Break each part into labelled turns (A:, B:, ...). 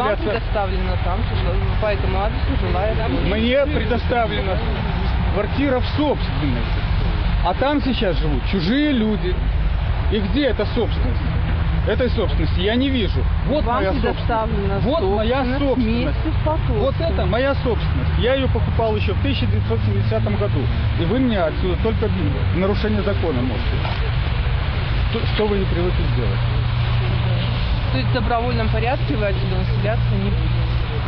A: Вам предоставлено там, по этому адресу жилая.
B: Мне предоставлена квартира в собственность, а там сейчас живут чужие люди. И где эта собственность? Этой собственности я не вижу. Вот
A: вам
B: моя собственность. Вот моя собственность. Вот это моя собственность. Я ее покупал еще в 1970 году. И вы мне отсюда только в нарушение закона можете. Что вы не привыкли делать?
A: То есть в добровольном порядке вы отсюда населяться не будете?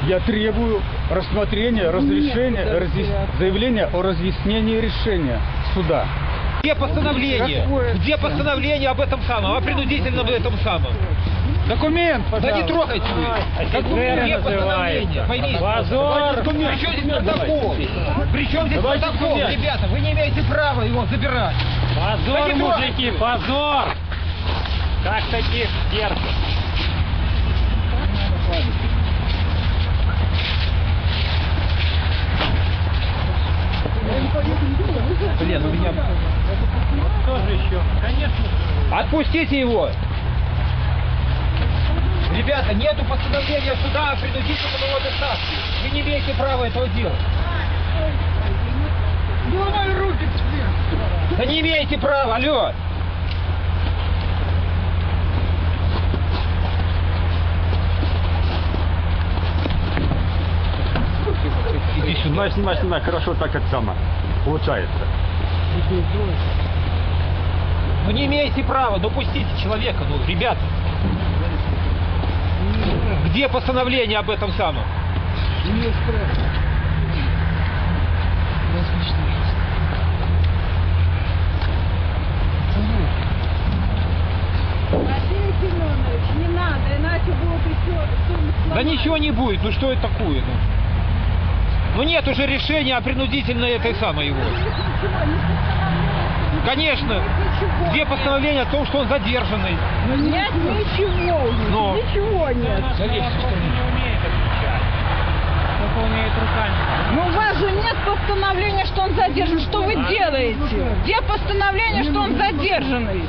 B: Я требую рассмотрения, разрешения, заявления о разъяснении решения суда.
C: Где постановление? Где постановление об этом самом, о принудительном этом самом?
B: Документ, пожалуйста.
C: Да не трогайте вы. Где постановление? Поймите.
D: Позор.
C: При чем здесь протокол? При чем здесь протокол? Ребята, вы не имеете права его забирать.
D: Позор, мужики, позор! Как таких терпят?
C: Блин, у меня...
D: Что же еще? Конечно.
C: Отпустите его! Ребята, нету постановления суда о принудительном его доставке. Вы не имеете права этого делать. Да не имеете права, алло!
D: Снимай, хорошо так, как сама получается.
C: Вы не имеете права, допустите человека, ну, ребята. Где постановление об этом самом?
E: Не надо, иначе будет еще...
C: Да ничего не будет, ну что это такое? Ну нет уже решения о принудительной этой самой его. Конечно. Где постановление о том, что он задержанный?
E: Нет, ничего.
C: Но...
E: Ничего нет. Ну у вас же нет постановления, что он задержан. Что вы делаете? Где постановление, что он задержанный?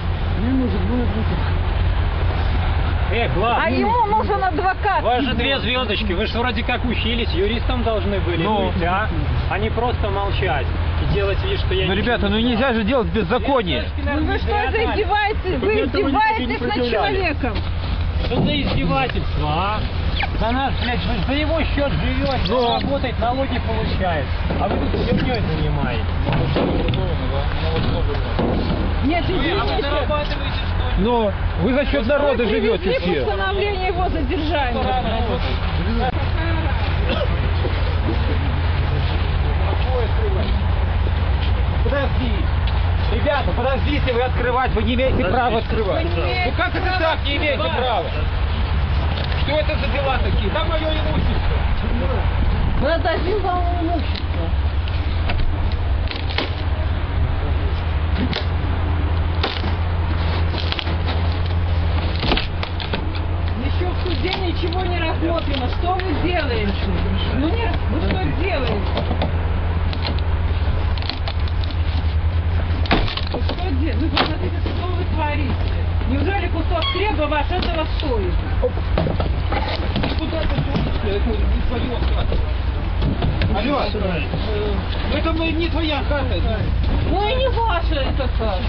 E: А ему нужен адвокат.
D: У вас же 2 звездочки, вы же вроде как учились, юристом должны были быть, а не просто молчать и делать вид, что я...
C: Ну, ребята, ну нельзя же делать беззаконие.
E: Ну вы что это издеваетесь? Вы издеваетесь над человеком.
D: Что за издевательство, а? За нас, блядь, вы за его счет живете, работает, налоги получает. А вы тут херней занимаетесь.
E: Нет, извините.
C: Но вы за счет народа живете все.
E: Постановление его задержания.
C: Подожди. Ребята, подождите, вы открывать, вы не имеете права открывать. Ну как это так, не имеете права? Что это за дела такие? Там мое имущество.
E: Мы отдадим вам имущество. Еще в суде ничего не рассмотрено. Что вы делаете? Ну нет, вы что делаете? Что делаете? Вы посмотрите, что вы творите. Неужели кусок хлеба ваш этого стоит?
C: Куда ты Алло, это не твоя хата.
E: Ну и не ваша эта хата.